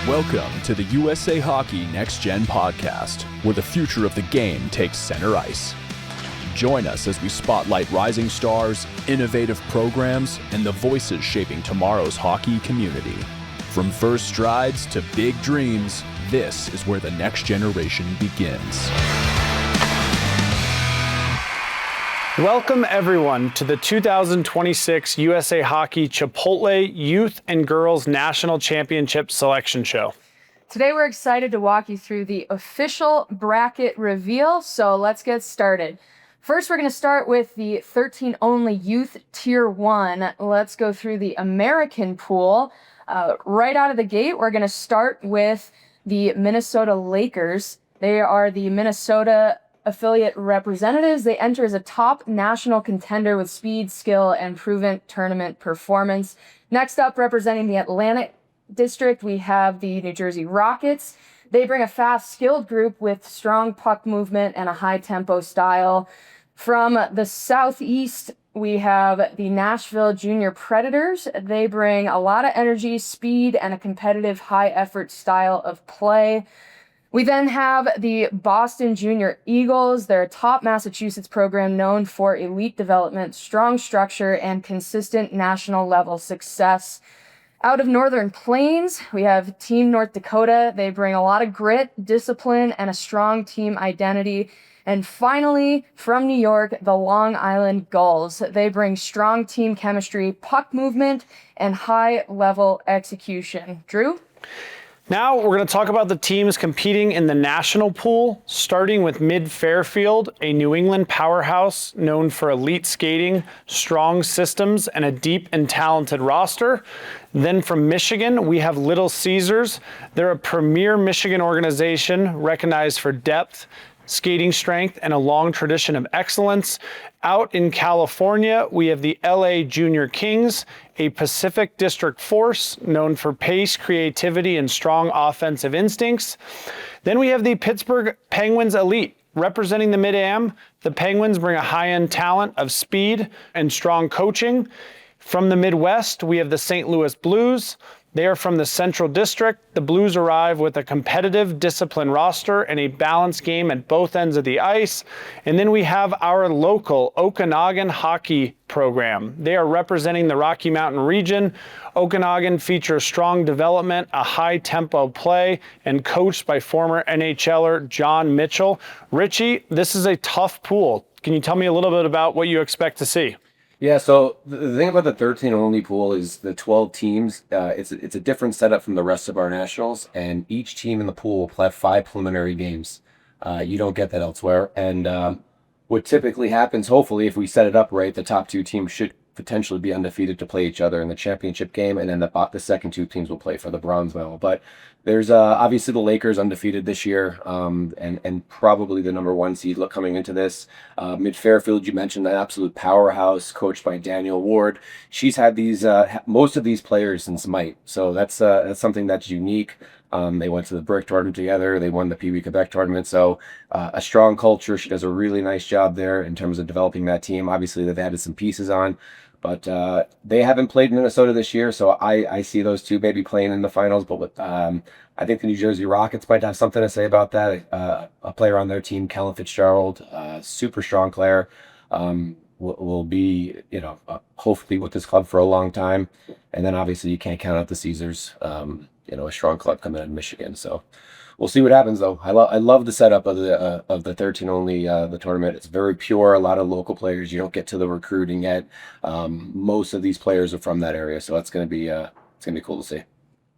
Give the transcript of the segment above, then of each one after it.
Welcome to the USA Hockey Next Gen podcast, where the future of the game takes center ice. Join us as we spotlight rising stars, innovative programs, and the voices shaping tomorrow's hockey community. From first strides to big dreams, this is where the next generation begins. Welcome everyone to the 2026 USA Hockey Chipotle Youth and Girls National Championship Selection Show. Today we're excited to walk you through the official bracket reveal, so let's get started. First, we're going to start with the 13 only Youth Tier 1. Let's go through the American pool. Right out of the gate, we're going to start with the Minnesota Lakers. They are the Minnesota affiliate representatives. They enter as a top national contender with speed, skill, and proven tournament performance. Next up, representing the Atlantic District, we have the New Jersey Rockets. They bring a fast, skilled group with strong puck movement and a high-tempo style. From the Southeast, we have the Nashville Junior Predators. They bring a lot of energy, speed, and a competitive, high-effort style of play. We then have the Boston Junior Eagles. They're a top Massachusetts program known for elite development, strong structure, and consistent national level success. Out of Northern Plains, we have Team North Dakota. They bring a lot of grit, discipline, and a strong team identity. And finally, from New York, the Long Island Gulls. They bring strong team chemistry, puck movement, and high-level execution. Drew? Now we're going to talk about the teams competing in the national pool, starting with Mid-Fairfield, a New England powerhouse known for elite skating, strong systems, and a deep and talented roster. Then from Michigan, we have Little Caesars. They're a premier Michigan organization recognized for depth, skating strength, and a long tradition of excellence. Out in California, we have the LA Junior Kings, a Pacific District force known for pace, creativity, and strong offensive instincts. Then we have the Pittsburgh Penguins Elite. Representing the Mid-Am, the Penguins bring a high-end talent of speed and strong coaching. From the Midwest, we have the St. Louis Blues. They are from the Central District. The Blues arrive with a competitive, disciplined roster and a balanced game at both ends of the ice. And then we have our local Okanagan hockey program. They are representing the Rocky Mountain region. Okanagan features strong development, a high-tempo play, and coached by former NHLer John Mitchell. Richie, this is a tough pool. Can you tell me a little bit about what you expect to see? Yeah, so the thing about the 13 only pool is the 12 teams. It's a different setup from the rest of our nationals, and each team in the pool will play 5 preliminary games. You don't get that elsewhere. And what typically happens, hopefully, if we set it up right, the top 2 teams should potentially be undefeated to play each other in the championship game, and then the second 2 teams will play for the bronze medal. But there's obviously the Lakers undefeated this year, and probably the number 1 seed coming into this. Mid-Fairfield, you mentioned, an absolute powerhouse coached by Daniel Ward. She's had these most of these players since Mite, so that's something that's unique. They went to the Brick tournament together. They won the Pee Wee Quebec tournament. So a strong culture. She does a really nice job there in terms of developing that team. Obviously, they've added some pieces on, but they haven't played Minnesota this year. So I see those 2 maybe playing in the finals. But with, I think the New Jersey Rockets might have something to say about that. A player on their team, Kellen Fitzgerald, super strong player, will be, hopefully with this club for a long time. And then obviously you can't count out the Caesars. A strong club coming out of Michigan. So we'll see what happens, though. I love the setup of the 13 only the tournament. It's very pure. A lot of local players. You don't get to the recruiting yet. Most of these players are from that area, so it's gonna be cool to see.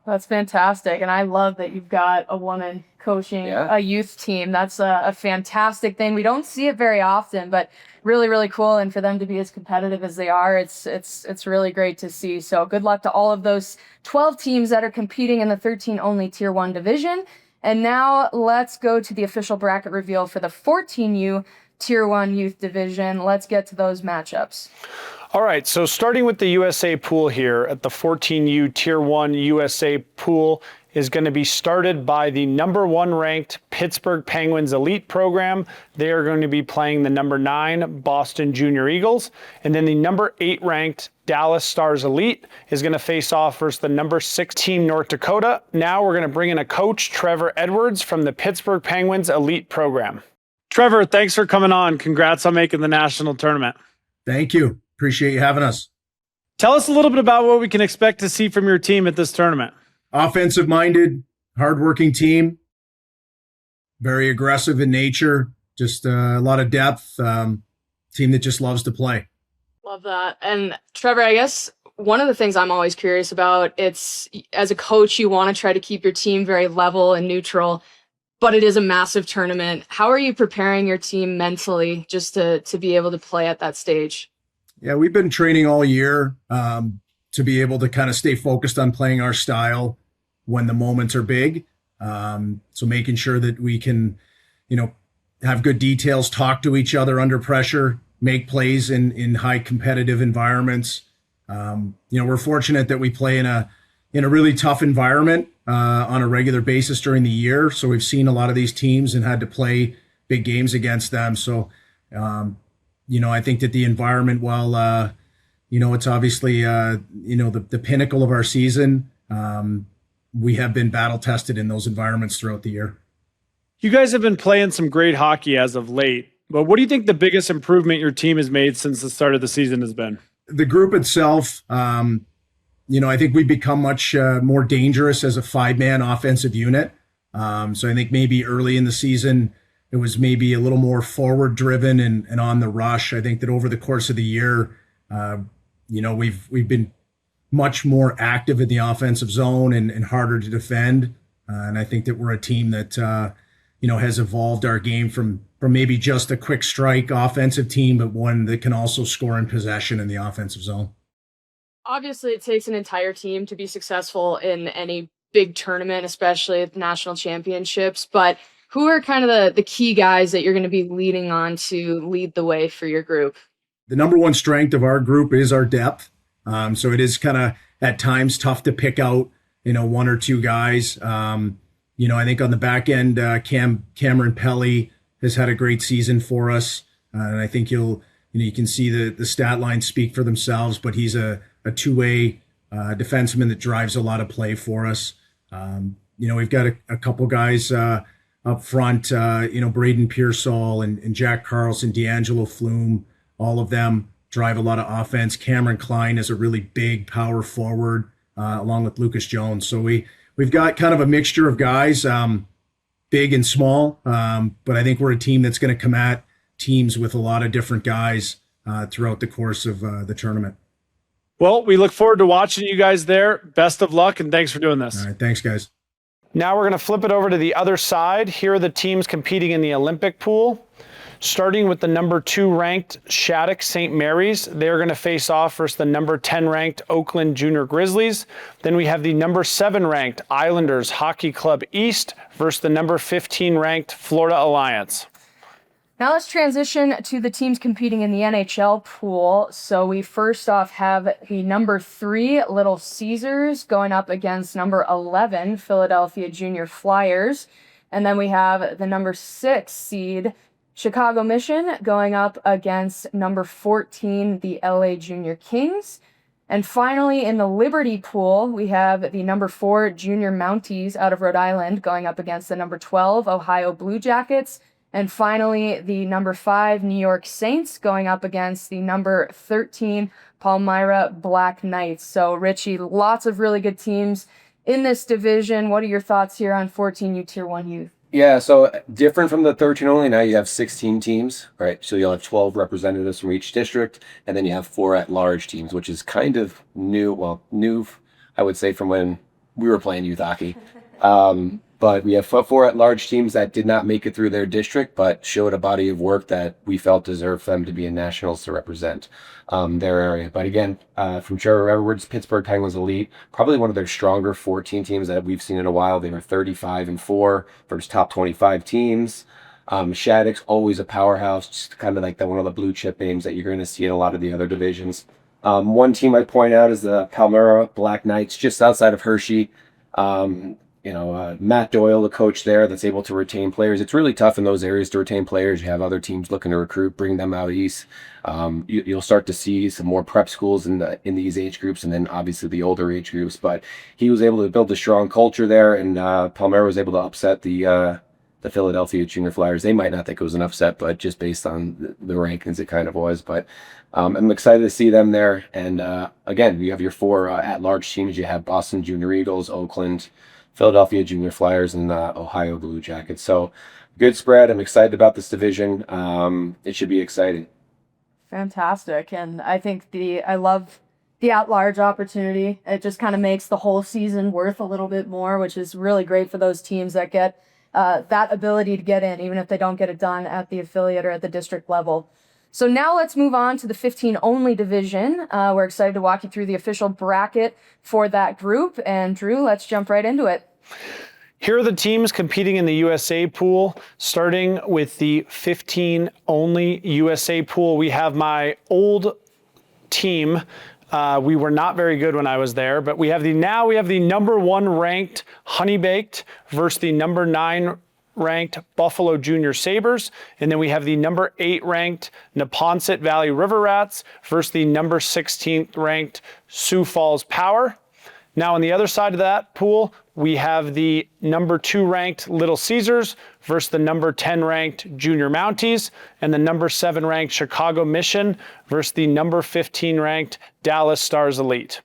That's fantastic, and I love that you've got a woman coaching a youth team. That's a fantastic thing. We don't see it very often, but really, really cool. And for them to be as competitive as they are, it's really great to see. So good luck to all of those 12 teams that are competing in the 13 only Tier 1 division. And now let's go to the official bracket reveal for the 14U Tier 1 youth division. Let's get to those matchups. All right, so starting with the USA pool here at the 14U Tier 1 USA pool, is going to be started by the number 1 ranked Pittsburgh Penguins Elite program. They are going to be playing the number 9 Boston Junior Eagles. And then the number 8 ranked Dallas Stars Elite is going to face off versus the number 6 team North Dakota. Now we're going to bring in a coach, Trevor Edwards, from the Pittsburgh Penguins Elite program. Trevor, thanks for coming on. Congrats on making the national tournament. Thank you. Appreciate you having us. Tell us a little bit about what we can expect to see from your team at this tournament. Offensive-minded, hardworking team. Very aggressive in nature. Just a lot of depth. Team that just loves to play. Love that. And Trevor, I guess one of the things I'm always curious about, it's as a coach, you want to try to keep your team very level and neutral, but it is a massive tournament. How are you preparing your team mentally just to be able to play at that stage? Yeah, we've been training all year to be able to kind of stay focused on playing our style when the moments are big. So making sure that we can, have good details, talk to each other under pressure, make plays in high competitive environments. We're fortunate that we play in a really tough environment on a regular basis during the year. So we've seen a lot of these teams and had to play big games against them. So, I think that the environment, while, it's obviously, the pinnacle of our season, we have been battle tested in those environments throughout the year. You guys have been playing some great hockey as of late, but what do you think the biggest improvement your team has made since the start of the season has been? The group itself, I think we've become much more dangerous as a 5-man offensive unit. So I think maybe early in the season, it was maybe a little more forward driven and on the rush. I think that over the course of the year, we've been much more active in the offensive zone and harder to defend. And I think that we're a team that, has evolved our game from maybe just a quick strike offensive team, but one that can also score in possession in the offensive zone. Obviously, it takes an entire team to be successful in any big tournament, especially at the national championships. But who are kind of the key guys that you're going to be leading on to lead the way for your group? The number one strength of our group is our depth. So it is kind of at times tough to pick out, one or two guys. I think on the back end, Cameron Pelly has had a great season for us. And I think you can see the stat lines speak for themselves, but he's a two-way defenseman that drives a lot of play for us. We've got a couple guys up front, Braden Pearsall and Jack Carlson, D'Angelo Flume, all of them drive a lot of offense. Cameron Klein is a really big power forward, along with Lucas Jones. So we've got kind of a mixture of guys, big and small, but I think we're a team that's going to come at teams with a lot of different guys throughout the course of the tournament. Well, we look forward to watching you guys there. Best of luck, and thanks for doing this. All right, thanks, guys. Now we're going to flip it over to the other side. Here are the teams competing in the Olympic pool. Starting with the number 2 ranked Shattuck-St. Mary's. They're going to face off versus the number 10 ranked Oakland Junior Grizzlies. Then we have the number 7 ranked Islanders Hockey Club East versus the number 15 ranked Florida Alliance. Now let's transition to the teams competing in the NHL pool. So we first off have the number 3 Little Caesars going up against number 11 Philadelphia Junior Flyers. And then we have the number 6 seed Chicago Mission going up against number 14 the LA Junior Kings. And finally in the Liberty pool, we have the number 4 Junior Mounties out of Rhode Island going up against the number 12 Ohio Blue Jackets. And finally, the number 5 New York Saints going up against the number 13 Palmyra Black Knights. So, Richie, lots of really good teams in this division. What are your thoughts here on 14U Tier 1 youth? Yeah, so different from the 13 only, now you have 16 teams, right? So you'll have 12 representatives from each district, and then you have 4 at-large teams, which is kind of new, I would say, from when we were playing youth hockey. But we have 4 at-large teams that did not make it through their district, but showed a body of work that we felt deserved them to be in nationals to represent their area. But again, from Trevor Edwards, Pittsburgh Penguins Elite, probably one of their stronger 14 teams that we've seen in a while. They were 35-4 versus top 25 teams. Shattuck's always a powerhouse, just kind of like one of the blue chip names that you're going to see in a lot of the other divisions. One team I'd point out is the Palmyra Black Knights, just outside of Hershey. Matt Doyle, the coach there, that's able to retain players. It's really tough in those areas to retain players. You have other teams looking to recruit, bring them out east. You'll start to see some more prep schools in these age groups, and then obviously the older age groups. But he was able to build a strong culture there, and Palmera was able to upset the Philadelphia Junior Flyers. They might not think it was an upset, but just based on the rankings, it kind of was. But I'm excited to see them there. And again, you have your 4 at-large teams. You have Boston Junior Eagles, Oakland, Philadelphia Junior Flyers, and Ohio Blue Jackets. So good spread. I'm excited about this division. It should be exciting. Fantastic. And I think I love the at-large opportunity. It just kind of makes the whole season worth a little bit more, which is really great for those teams that get that ability to get in, even if they don't get it done at the affiliate or at the district level. So now let's move on to the 15 only division. We're excited to walk you through the official bracket for that group. And Drew, let's jump right into it. Here are the teams competing in the USA pool, starting with the 15 only USA pool. We have my old team. We were not very good when I was there, but we have the number 1 ranked HoneyBaked versus the number 9 ranked Buffalo Junior Sabres. And then we have the number 8 ranked Neponset Valley River Rats versus the number 16th ranked Sioux Falls Power. Now on the other side of that pool, we have the number 2 ranked Little Caesars versus the number 10 ranked Junior Mounties, and the number 7 ranked Chicago Mission versus the number 15 ranked Dallas Stars Elite.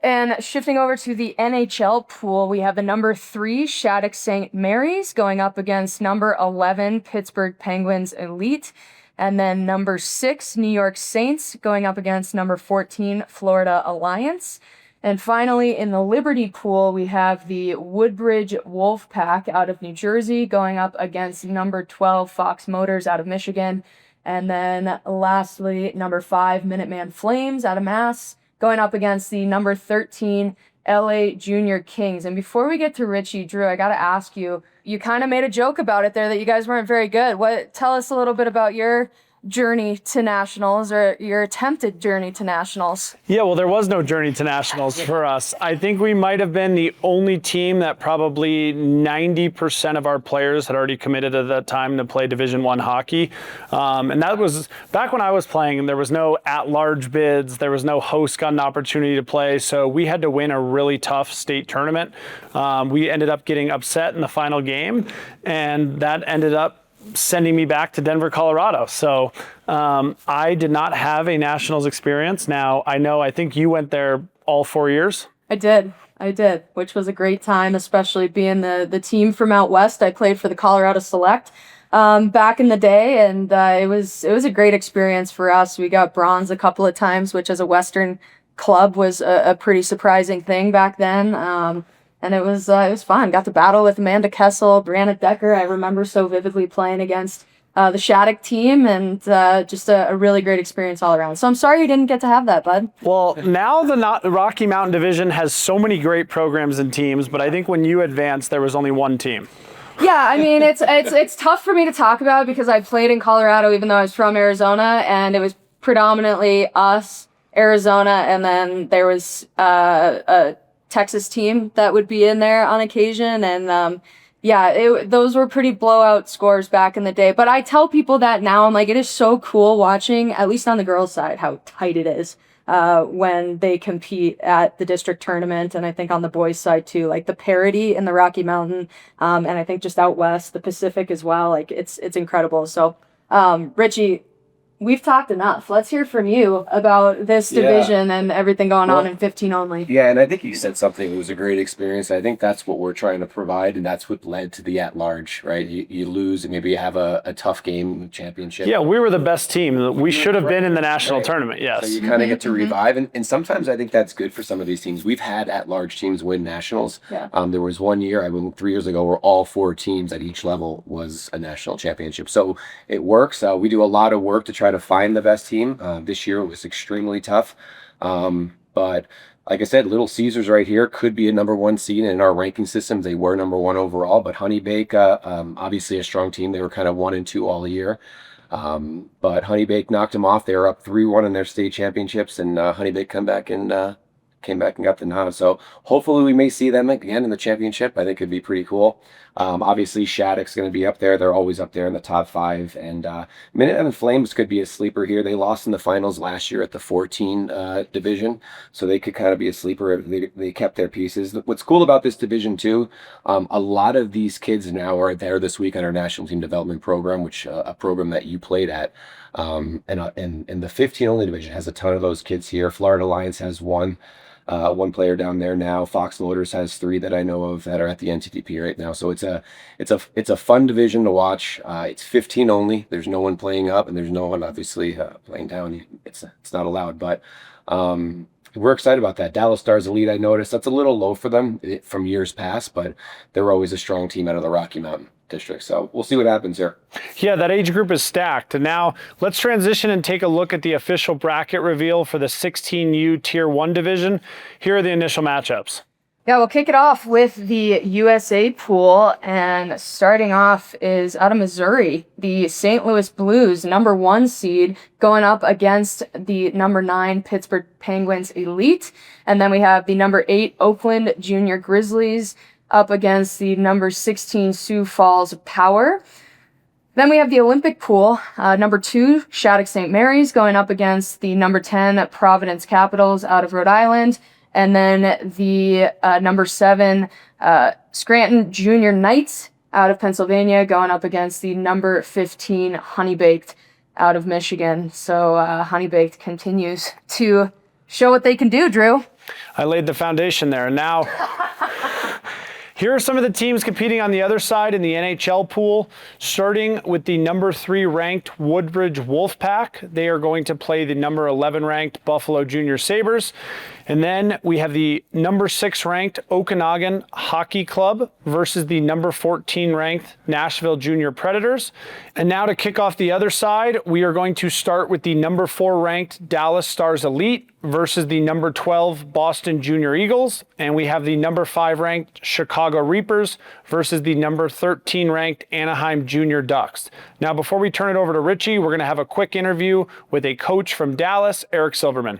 And shifting over to the NHL pool, we have the number 3 Shattuck-St. Mary's going up against number 11 Pittsburgh Penguins Elite, and then number 6 New York Saints going up against number 14 Florida Alliance. And finally, in the Liberty pool, we have the Woodbridge Wolfpack out of New Jersey going up against number 12 Fox Motors out of Michigan. And then lastly, number 5 Minuteman Flames out of Mass going up against the number 13 LA Junior Kings. And before we get to Richie, Drew, I got to ask you, you kind of made a joke about it there that you guys weren't very good. Tell us a little bit about your journey to nationals, or your attempted journey to nationals. Yeah, well, there was no journey to nationals for us. I think we might have been the only team that probably 90% of our players had already committed at that time to play Division I hockey. And that was back when I was playing, and there was no at-large bids. There was no host got an opportunity to play. So we had to win a really tough state tournament. We ended up getting upset in the final game, and that ended up sending me back to Denver, Colorado. So I did not have a nationals experience. Now, I think you went there all 4 years. I did, which was a great time, especially being the team from out west. I played for the Colorado Select back in the day, and it was a great experience for us. We got bronze a couple of times, which as a Western club was a pretty surprising thing back then. And it was fun. Got to battle with Amanda Kessel, Brianna Decker. I remember so vividly playing against the Shattuck team, and just a really great experience all around. So I'm sorry you didn't get to have that, bud. Well, now the Rocky Mountain Division has so many great programs and teams, but I think when you advanced, there was only one team. Yeah, I mean, it's tough for me to talk about because I played in Colorado, even though I was from Arizona, and it was predominantly us, Arizona, and then there was a Texas team that would be in there on occasion. And those were pretty blowout scores back in the day. But I tell people that now, I'm like, it is so cool watching, at least on the girls' side, how tight it is when they compete at the district tournament. And I think on the boys' side too, like the parity in the Rocky Mountain, and I think just out west, the Pacific as well. Like it's incredible. So Richie, we've talked enough. Let's hear from you about this division and everything going on in 15 only. Yeah, and I think you said something. It was a great experience. I think that's what we're trying to provide, and that's what led to the at-large, right? You lose, and maybe you have a tough game championship. Yeah, we were the best team. We should have been in the national tournament, yes. So you kind of get to revive, and sometimes I think that's good for some of these teams. We've had at-large teams win nationals. Yeah. There was 1 year, 3 years ago, where all 4 teams at each level was a national championship. So it works. We do a lot of work to try to find the best team. This year it was extremely tough. But like I said, Little Caesars right here could be a number 1 seed in our ranking systems. They were number 1 overall, but HoneyBaked, obviously a strong team. They were kind of 1 and 2 all year. But HoneyBaked knocked them off. They were up 3-1 in their state championships, and HoneyBaked come back and came back and got the nod. So hopefully we may see them again in the championship. I think it'd be pretty cool. Obviously, Shattuck's going to be up there. They're always up there in the top 5. And Minutemen Flames could be a sleeper here. They lost in the finals last year at the 14 division, so they could kind of be a sleeper if they kept their pieces. What's cool about this division, too, a lot of these kids now are there this week on our national team development program, which a program that you played at. And the 15 only division has a ton of those kids here. Florida Alliance has one player down there now. Fox Motors has 3 that I know of that are at the NTDP right now. So it's a fun division to watch. It's 15 only. There's no one playing up, and there's no one obviously playing down. It's not allowed, but we're excited about that. Dallas Stars Elite, I noticed that's a little low for them from years past, but they're always a strong team out of the Rocky Mountain district. So we'll see what happens here. Yeah, that age group is stacked. And now let's transition and take a look at the official bracket reveal for the 16U Tier 1 division. Here are the initial matchups. Yeah, we'll kick it off with the USA pool, and starting off is out of Missouri, the St. Louis Blues, number 1 seed, going up against the number 9 Pittsburgh Penguins Elite, and then we have the number 8 Oakland Junior Grizzlies up against the number 16 Sioux Falls Power. Then we have the Olympic pool, number 2 Shattuck-St. Mary's going up against the number 10 Providence Capitals out of Rhode Island. And then the number 7 Scranton Junior Knights out of Pennsylvania going up against the number 15 HoneyBaked out of Michigan. So HoneyBaked continues to show what they can do, Drew. I laid the foundation there. And now here are some of the teams competing on the other side in the NHL pool, starting with the number 3 ranked Woodbridge Wolfpack. They are going to play the number 11 ranked Buffalo Junior Sabres. And then we have the number 6 ranked Okanagan Hockey Club versus the number 14 ranked Nashville Junior Predators. And now to kick off the other side, we are going to start with the number 4 ranked Dallas Stars Elite versus the number 12 Boston Junior Eagles. And we have the number 5 ranked Chicago Reapers versus the number 13 ranked Anaheim Junior Ducks. Now, before we turn it over to Richie, we're going to have a quick interview with a coach from Dallas, Eric Silverman.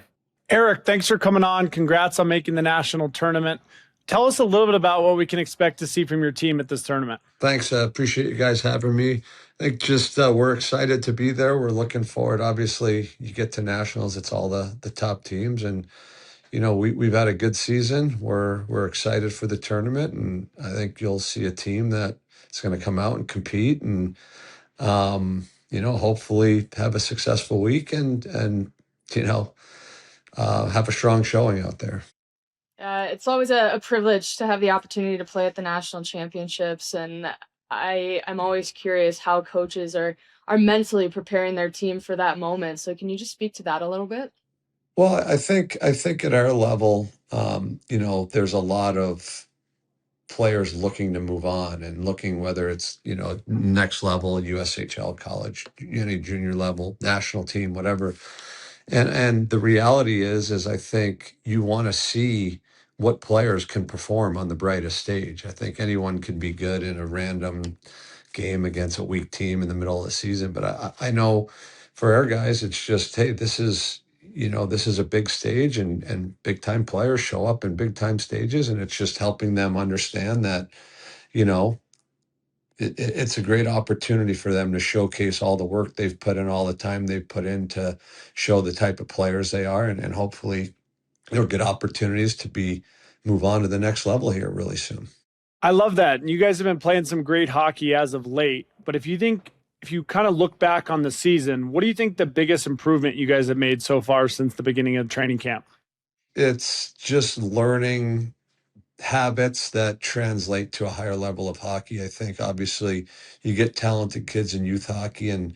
Eric, thanks for coming on. Congrats on making the national tournament. Tell us a little bit about what we can expect to see from your team at this tournament. Thanks. Appreciate you guys having me. I think just we're excited to be there. We're looking forward. Obviously, you get to nationals, it's all the top teams. And, you know, we've had a good season. We're excited for the tournament. And I think you'll see a team that is going to come out and compete and, you know, hopefully have a successful week and you know, have a strong showing out there. It's always a privilege to have the opportunity to play at the national championships, and I'm always curious how coaches are mentally preparing their team for that moment. So can you just speak to that a little bit? Well, I think at our level, you know, there's a lot of players looking to move on and looking whether it's, you know, next level, USHL, college, any junior level, national team, whatever. And the reality is I think you want to see what players can perform on the brightest stage. I think anyone can be good in a random game against a weak team in the middle of the season, but I know for our guys, it's just, hey, this is, you know, this is a big stage and big time players show up in big time stages, and it's just helping them understand that, you know, it's a great opportunity for them to showcase all the work they've put in, all the time they've put in to show the type of players they are. And hopefully they'll get opportunities to move on to the next level here really soon. I love that. You guys have been playing some great hockey as of late, but if you kind of look back on the season, what do you think the biggest improvement you guys have made so far since the beginning of training camp? It's just learning habits that translate to a higher level of hockey. I think obviously you get talented kids in youth hockey and,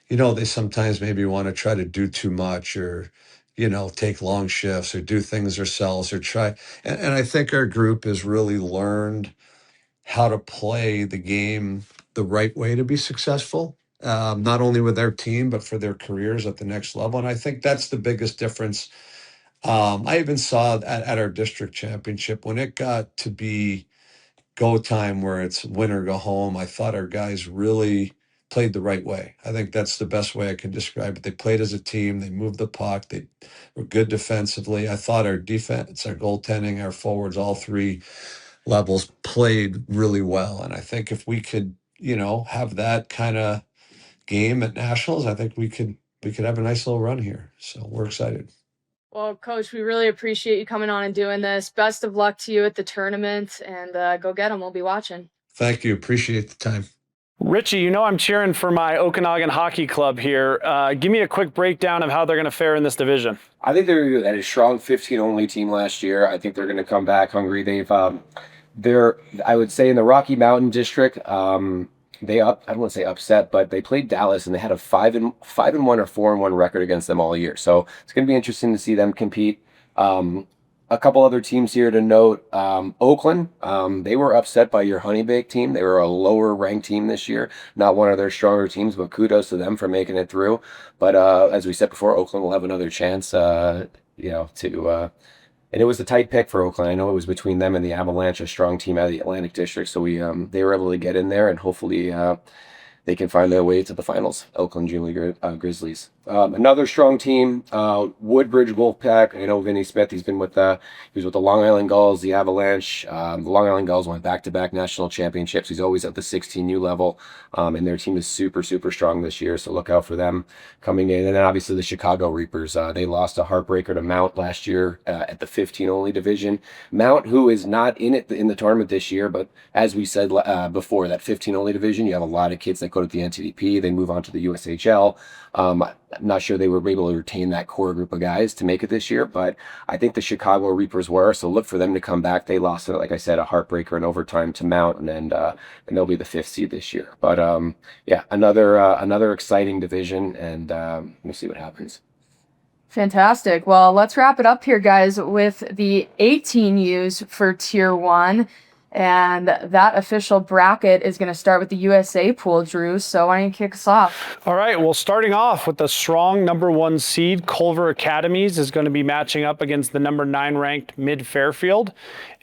you know, they sometimes maybe want to try to do too much or, you know, take long shifts or do things themselves or try. And I think our group has really learned how to play the game the right way to be successful, not only with their team, but for their careers at the next level. And I think that's the biggest difference. I even saw at our district championship when it got to be go time where it's win or go home. I thought our guys really played the right way. I think that's the best way I can describe it. They played as a team. They moved the puck. They were good defensively. I thought our defense, our goaltending, our forwards, all three levels played really well. And I think if we could, have that kind of game at Nationals, I think we could have a nice little run here. So we're excited. Well, Coach, we really appreciate you coming on and doing this. Best of luck to you at the tournament, and go get them. We'll be watching. Thank you. Appreciate the time. Richie, I'm cheering for my Okanagan Hockey Club here. Give me a quick breakdown of how they're going to fare in this division. I think they're at a strong 15 only team last year. I think they're going to come back hungry. They're I would say in the Rocky Mountain District, I don't want to say upset, but they played Dallas and they had a 5-1 or 4-1 record against them all year. So it's going to be interesting to see them compete. A couple other teams here to note. Oakland, they were upset by your HoneyBaked team. They were a lower ranked team this year, not one of their stronger teams, but kudos to them for making it through. But as we said before, Oakland will have another chance, and it was a tight pick for Oakland. I know it was between them and the Avalanche, a strong team out of the Atlantic District. So they were able to get in there, and hopefully they can find their way to the finals. Oakland Junior Grizzlies. Another strong team, Woodbridge Wolfpack. I know Vinny Smith. He was with the Long Island Gulls, the Avalanche. The Long Island Gulls went back-to-back national championships. He's always at the 16U level, and their team is super, super strong this year. So look out for them coming in. And then obviously the Chicago Reapers. They lost a heartbreaker to Mount last year at the 15 only division. Mount, who is not in the tournament this year, but as we said before, that 15 only division, you have a lot of kids that go to the NTDP. They move on to the USHL. I'm not sure they were able to retain that core group of guys to make it this year, but I think the Chicago Reapers were, so look for them to come back. They lost, like I said, a heartbreaker in overtime to Mount, and they'll be the 5th seed this year. But another exciting division, and we'll see what happens. Fantastic. Well, let's wrap it up here, guys, with the 18Us for Tier 1. And that official bracket is going to start with the USA pool, Drew. So why don't you kick us off? All right. Well, starting off with the strong number 1 seed, Culver Academies is going to be matching up against the number 9 ranked Mid Fairfield.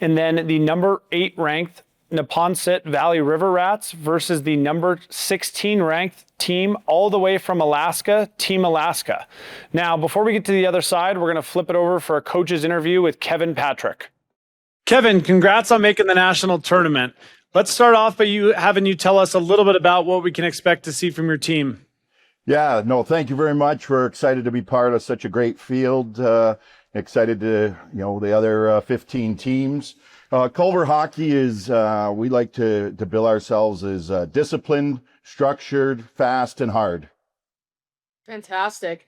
And then the number 8 ranked Neponset Valley River Rats versus the number 16 ranked team all the way from Alaska, Team Alaska. Now, before we get to the other side, we're going to flip it over for a coach's interview with Kevin Patrick. Kevin, congrats on making the national tournament. Let's start off by having you tell us a little bit about what we can expect to see from your team. Yeah, no, thank you very much. We're excited to be part of such a great field. Excited to, the other 15 teams. Culver Hockey is, we like to bill ourselves as disciplined, structured, fast, and hard. Fantastic.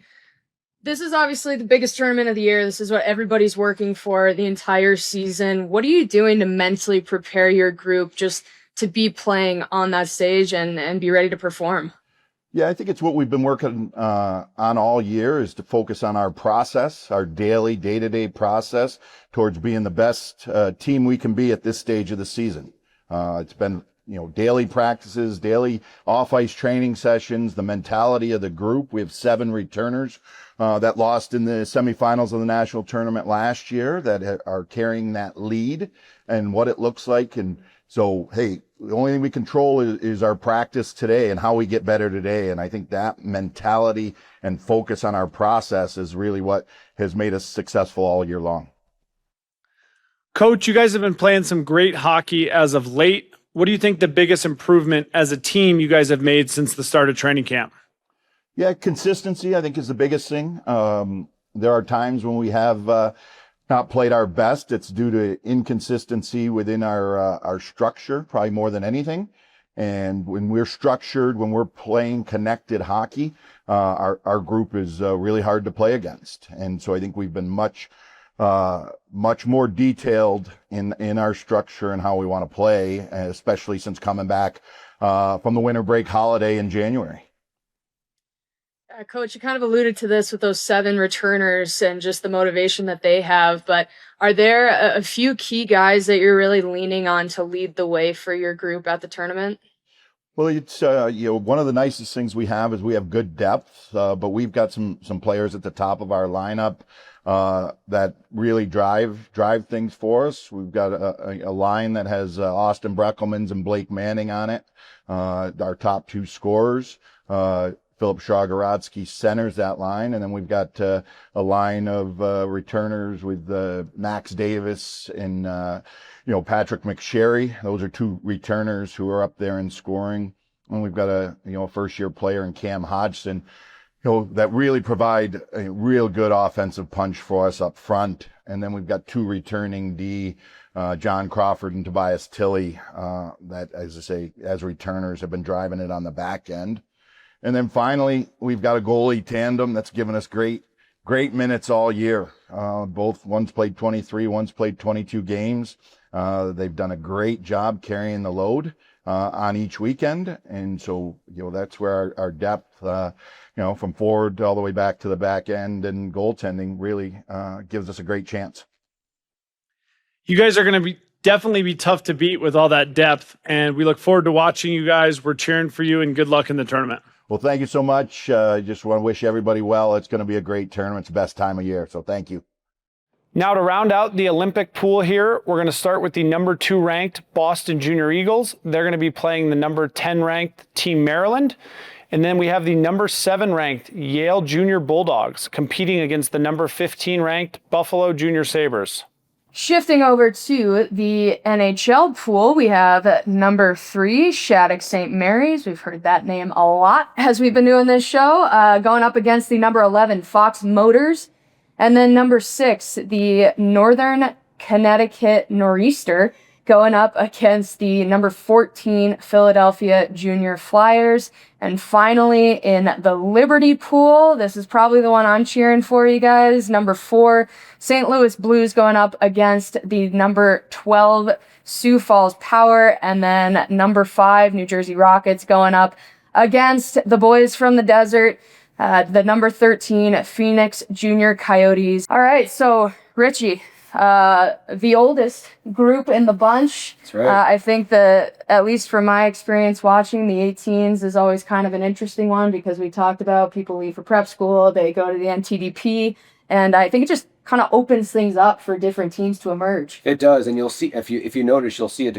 This is obviously the biggest tournament of the year. This is what everybody's working for the entire season. What are you doing to mentally prepare your group just to be playing on that stage and be ready to perform? Yeah, I think it's what we've been working on all year, is to focus on our process, our daily, day-to-day process towards being the best team we can be at this stage of the season. It's been daily practices, daily off-ice training sessions, the mentality of the group. We have 7 returners that lost in the semifinals of the national tournament last year that are carrying that lead and what it looks like. And so, hey, the only thing we control is our practice today and how we get better today. And I think that mentality and focus on our process is really what has made us successful all year long. Coach, you guys have been playing some great hockey as of late. What do you think the biggest improvement as a team you guys have made since the start of training camp? Yeah, consistency, I think, is the biggest thing. There are times when we have not played our best. It's due to inconsistency within our structure, probably more than anything. And when we're structured, when we're playing connected hockey, our group is really hard to play against. And so I think we've been much more detailed in our structure and how we want to play, especially since coming back from the winter break holiday in January. Coach, you kind of alluded to this with those 7 returners and just the motivation that they have, but are there a few key guys that you're really leaning on to lead the way for your group at the tournament? Well, it's one of the nicest things we have is we have good depth, but we've got some players at the top of our lineup that really drive things for us. We've got a line that has Austin Breckelmans and Blake Manning on it, our top two scorers. Philip Shagorodsky centers that line, and then we've got a line of returners with Max Davis and Patrick McSherry. Those are two returners who are up there in scoring, and we've got a first-year player in Cam Hodgson, that really provide a real good offensive punch for us up front. And then we've got two returning D, John Crawford and Tobias Tilley, that, as I say, as returners have been driving it on the back end. And then finally, we've got a goalie tandem that's given us great minutes all year. One's played 23, one's played 22 games. They've done a great job carrying the load on each weekend. And so, that's where our depth, from forward all the way back to the back end and goaltending really gives us a great chance. You guys are going to definitely be tough to beat with all that depth, and we look forward to watching you guys. We're cheering for you, and good luck in the tournament. Well, thank you so much. Just want to wish everybody well. It's going to be a great tournament. It's the best time of year, so thank you. Now to round out the Olympic pool here, we're going to start with the number 2 ranked Boston Junior Eagles. They're going to be playing the number 10 ranked Team Maryland. And then we have the number 7 ranked Yale Junior Bulldogs competing against the number 15 ranked Buffalo Junior Sabres. Shifting over to the NHL pool, we have number 3, Shattuck-St. Mary's. We've heard that name a lot as we've been doing this show, going up against the number 11 Fox Motors. And then number 6, the Northern Connecticut Nor'easter, going up against the number 14 Philadelphia Junior Flyers. And finally, in the Liberty pool, this is probably the one I'm cheering for, you guys. Number 4, St. Louis Blues going up against the number 12 Sioux Falls Power. And then number 5, New Jersey Rockets going up against the boys from the desert, the number 13 Phoenix Junior Coyotes. All right, so Richie, the oldest group in the bunch. That's right. I think that, at least from my experience watching, the 18s is always kind of an interesting one because we talked about people leave for prep school, they go to the NTDP, and I think it just kind of opens things up for different teams to emerge. It does, and you'll see, if you notice, you'll see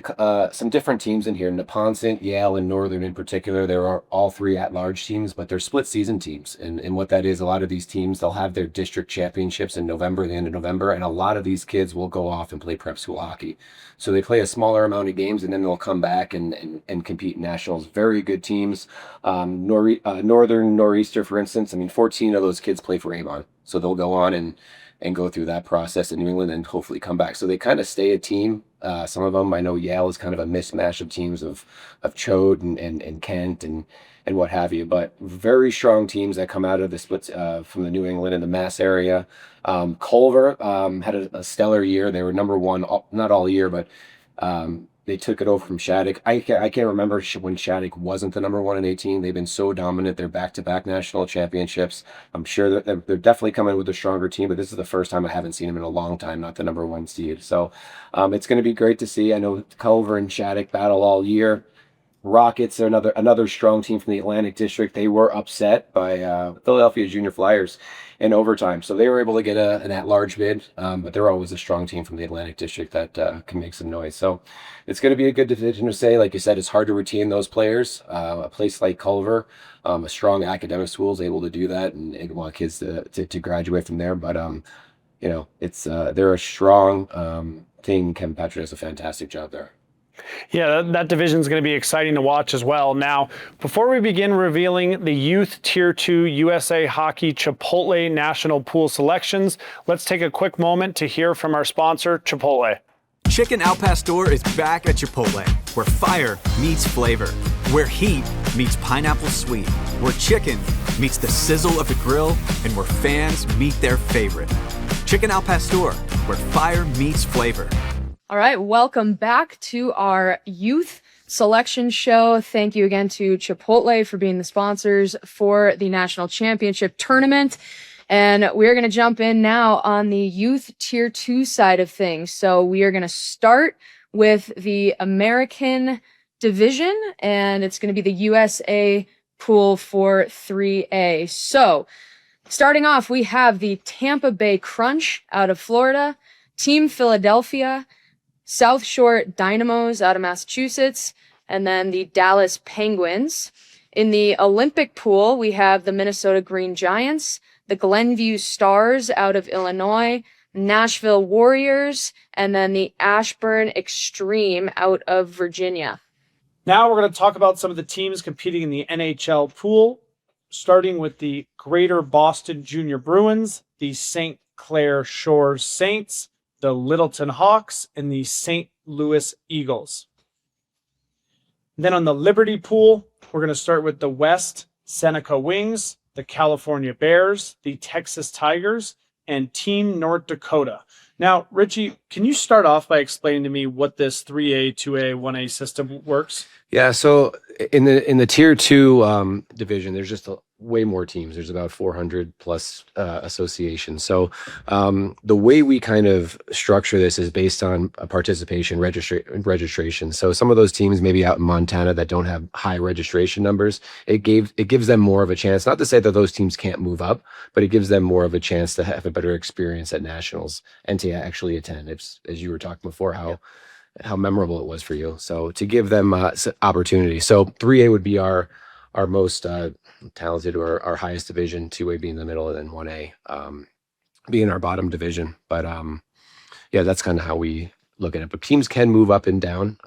some different teams in here. Neponset, Yale, and Northern in particular. There are all 3 at-large teams, but they're split-season teams. And what that is, a lot of these teams, they'll have their district championships in November, the end of November, and a lot of these kids will go off and play prep school hockey. So they play a smaller amount of games, and then they'll come back and compete in nationals. Very good teams. Northern Nor'easter, for instance, 14 of those kids play for Avon. So they'll go on and go through that process in New England and hopefully come back. So they kind of stay a team. Some of them, I know Yale is kind of a mismatch of teams of Chode and Kent and what have you, but very strong teams that come out of the splits from the New England and the Mass area. Culver had a stellar year. They were number 1, not all year, but they took it over from Shattuck. I can't remember when Shattuck wasn't the number 1 in 18. They've been so dominant. They're back-to-back national championships. I'm sure that they're definitely coming with a stronger team, but this is the first time I haven't seen them in a long time, not the number 1 seed. So it's going to be great to see. I know Culver and Shattuck battle all year. Rockets are another strong team from the Atlantic District. They were upset by Philadelphia Junior Flyers in overtime, so they were able to get an at-large bid, but they're always a strong team from the Atlantic District that can make some noise. So it's going to be a good division to say. Like you said, it's hard to retain those players. A place like Culver, a strong academic school, is able to do that and want kids to graduate from there. But it's they're a strong team. Kevin Patrick does a fantastic job there. Yeah, that division is going to be exciting to watch as well. Now, before we begin revealing the Youth Tier 2 USA Hockey Chipotle National Pool selections, let's take a quick moment to hear from our sponsor, Chipotle. Chicken Al Pastor is back at Chipotle, where fire meets flavor, where heat meets pineapple sweet, where chicken meets the sizzle of the grill, and where fans meet their favorite. Chicken Al Pastor, where fire meets flavor. All right, welcome back to our youth selection show. Thank you again to Chipotle for being the sponsors for the National Championship Tournament. And we're going to jump in now on the Youth Tier 2 side of things. So we are going to start with the American Division, and it's going to be the USA pool for 3A. So Starting off, we have the Tampa Bay Crunch out of Florida, Team Philadelphia, South Shore Dynamos out of Massachusetts, and then the Dallas Penguins. In the Olympic pool, we have the Minnesota Green Giants, the Glenview Stars out of Illinois, Nashville Warriors, and then the Ashburn Extreme out of Virginia. Now we're going to talk about some of the teams competing in the NHL pool, starting with the Greater Boston Junior Bruins, the St. Clair Shores Saints, the Littleton Hawks, and the St. Louis Eagles. Then on the Liberty pool, we're going to start with the West Seneca Wings, the California Bears, the Texas Tigers, and Team North Dakota. Now, Richie, can you start off by explaining to me what this 3A, 2A, 1A system works? Yeah, so in the tier 2 division, there's just way more teams. There's about 400 plus associations. So the way we kind of structure this is based on a participation registration. So some of those teams maybe out in Montana that don't have high registration numbers, it gives them more of a chance. Not to say that those teams can't move up, but it gives them more of a chance to have a better experience at nationals and to actually attend. It's, as you were talking before, how memorable it was for you. So to give them opportunity. So 3A would be our most talented or our highest division, 2A being the middle, and then 1A being our bottom division. But yeah, that's kind of how we look at it. But teams can move up and down.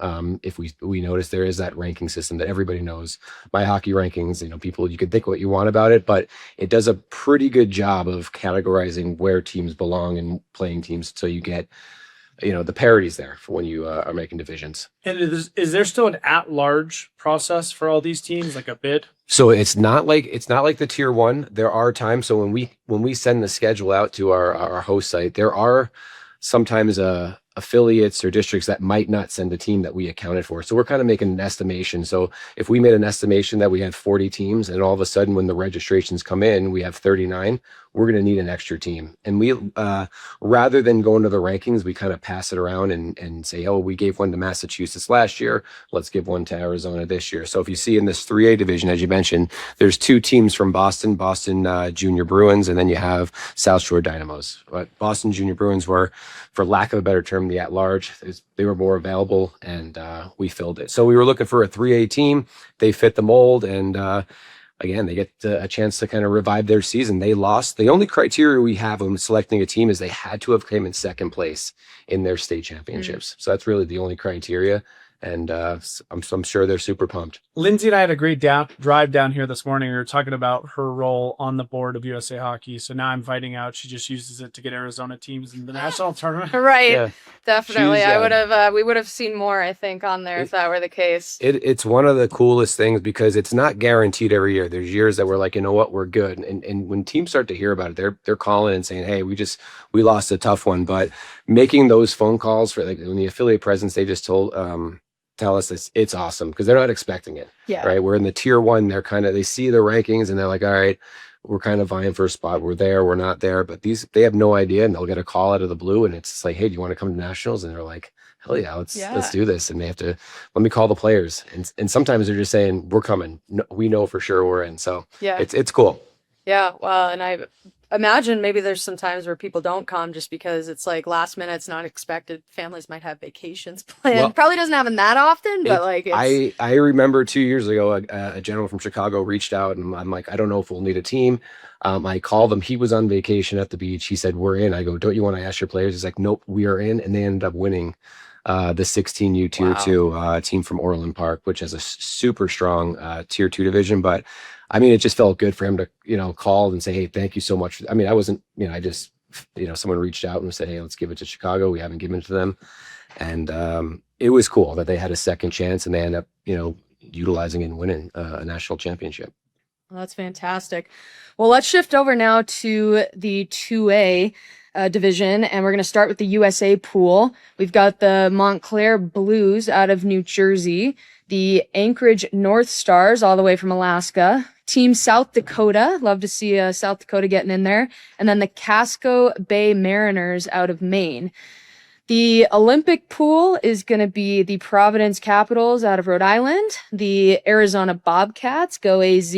If we notice there is that ranking system that everybody knows. My hockey rankings, people, you can think what you want about it, but it does a pretty good job of categorizing where teams belong and playing teams, so you get the parities there for when you are making divisions. And is there still an at-large process for all these teams, like a bid? So it's not like the tier 1. There are times. So when we send the schedule out to our host site, there are sometimes affiliates or districts that might not send a team that we accounted for. So we're kind of making an estimation. So if we made an estimation that we had 40 teams, and all of a sudden when the registrations come in, we have 39, we're going to need an extra team. And we, rather than going to the rankings, we kind of pass it around and say, oh, we gave one to Massachusetts last year, let's give one to Arizona this year. So if you see in this 3A division, as you mentioned, there's 2 teams from Boston Junior Bruins, and then you have South Shore Dynamos. But Boston Junior Bruins were, for lack of a better term, the at-large. They were more available, and we filled it. So we were looking for a 3A team. They fit the mold, and again, they get a chance to kind of revive their season. They lost. The only criteria we have when selecting a team is they had to have came in second place in their state championships. So that's really the only criteria. And I'm sure they're super pumped. Lindsay and I had a great drive down here this morning. We were talking about her role on the board of USA Hockey. So now I'm finding out she just uses it to get Arizona teams in the national tournament. Right. Yeah. Definitely. We would have seen more, I think, on there if that were the case. It's one of the coolest things because it's not guaranteed every year. There's years that we're like, you know what, we're good. And when teams start to hear about it, they're calling and saying, hey, we lost a tough one. But making those phone calls for like when the affiliate presidents, they just tell us it's awesome because they're not expecting it. Yeah. Right. We're in the tier 1. They see the rankings and they're like, all right, we're kind of vying for a spot. We're there, we're not there. But they have no idea, and they'll get a call out of the blue, and it's like, hey, do you want to come to nationals? And they're like, hell yeah, let's do this. And they have to let me call the players. And sometimes they're just saying, we're coming. No, we know for sure we're in. So yeah, it's cool. Yeah. Well, and I imagine maybe there's some times where people don't come just because it's like last minute, it's not expected. Families might have vacations planned. Well, probably doesn't happen that often, but I remember 2 years ago, a gentleman from Chicago reached out, and I'm like, I don't know if we'll need a team. I called him. He was on vacation at the beach. He said, we're in. I go, don't you want to ask your players? He's like, nope, we are in. And they ended up winning the 16U Tier 2 team from Orland Park, which has a super strong Tier 2 division. But I mean, it just felt good for him to, call and say, hey, thank you so much. I mean, I wasn't, I just, someone reached out and said, hey, let's give it to Chicago. We haven't given it to them. And it was cool that they had a second chance and they end up, utilizing and winning a national championship. Well, that's fantastic. Well, let's shift over now to the 2A division, and we're going to start with the USA pool. We've got the Montclair Blues out of New Jersey, the Anchorage North Stars all the way from Alaska, Team South Dakota, love to see South Dakota getting in there, and then the Casco Bay Mariners out of Maine. The Olympic pool is going to be the Providence Capitals out of Rhode Island, the Arizona Bobcats, go AZ,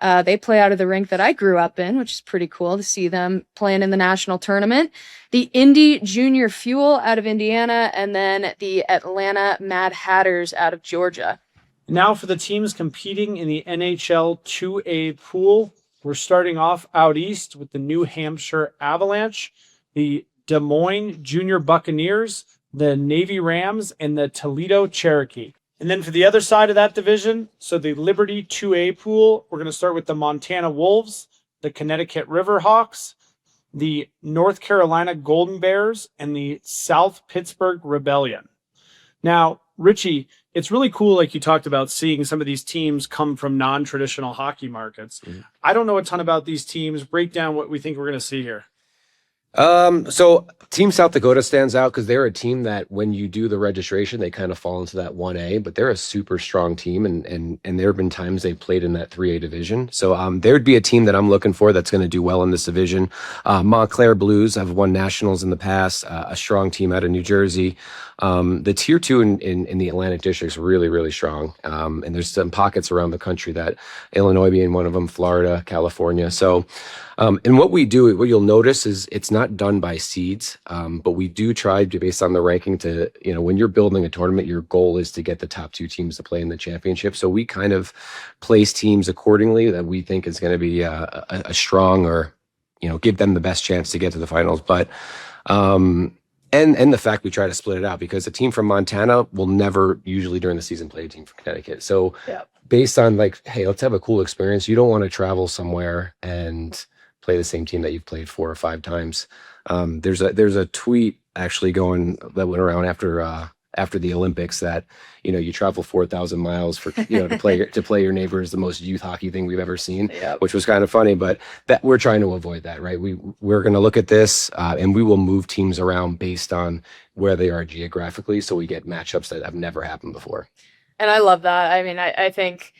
They play out of the rink that I grew up in, which is pretty cool to see them playing in the national tournament. The Indy Junior Fuel out of Indiana, and then the Atlanta Mad Hatters out of Georgia. Now for the teams competing in the NHL 2A pool. We're starting off out east with the New Hampshire Avalanche, the Des Moines Junior Buccaneers, the Navy Rams, and the Toledo Cherokee. And then for the other side of that division, so the Liberty 2A pool, we're going to start with the Montana Wolves, the Connecticut Riverhawks, the North Carolina Golden Bears, and the South Pittsburgh Rebellion. Now, Richie, it's really cool, like you talked about, seeing some of these teams come from non-traditional hockey markets. Mm-hmm. I don't know a ton about these teams. Break down what we think we're going to see here. So Team South Dakota stands out because they're a team that when you do the registration, they kind of fall into that 1A, but they're a super strong team, and there have been times they've played in that 3A division. So there'd be a team that I'm looking for that's going to do well in this division. Montclair Blues have won nationals in the past, a strong team out of New Jersey. The tier 2 in the Atlantic District is really, really strong. And there's some pockets around the country, that Illinois being one of them, Florida, California. So, and what you'll notice is it's not done by seeds, but we do try to, based on the ranking, to, when you're building a tournament, your goal is to get the top 2 teams to play in the championship. So we kind of place teams accordingly that we think is going to be a strong, or, give them the best chance to get to the finals. But, and the fact we try to split it out, because a team from Montana will never usually during the season play a team from Connecticut. So based on hey, let's have a cool experience. You don't want to travel somewhere and play the same team that you've played 4 or 5 times. There's a tweet actually that went around after the Olympics that, you travel 4,000 miles for, to play your neighbor is the most youth hockey thing we've ever seen, which was kind of funny, but that we're trying to avoid that, right? We're going to look at this and we will move teams around based on where they are geographically. So we get matchups that have never happened before. And I love that. I mean, I think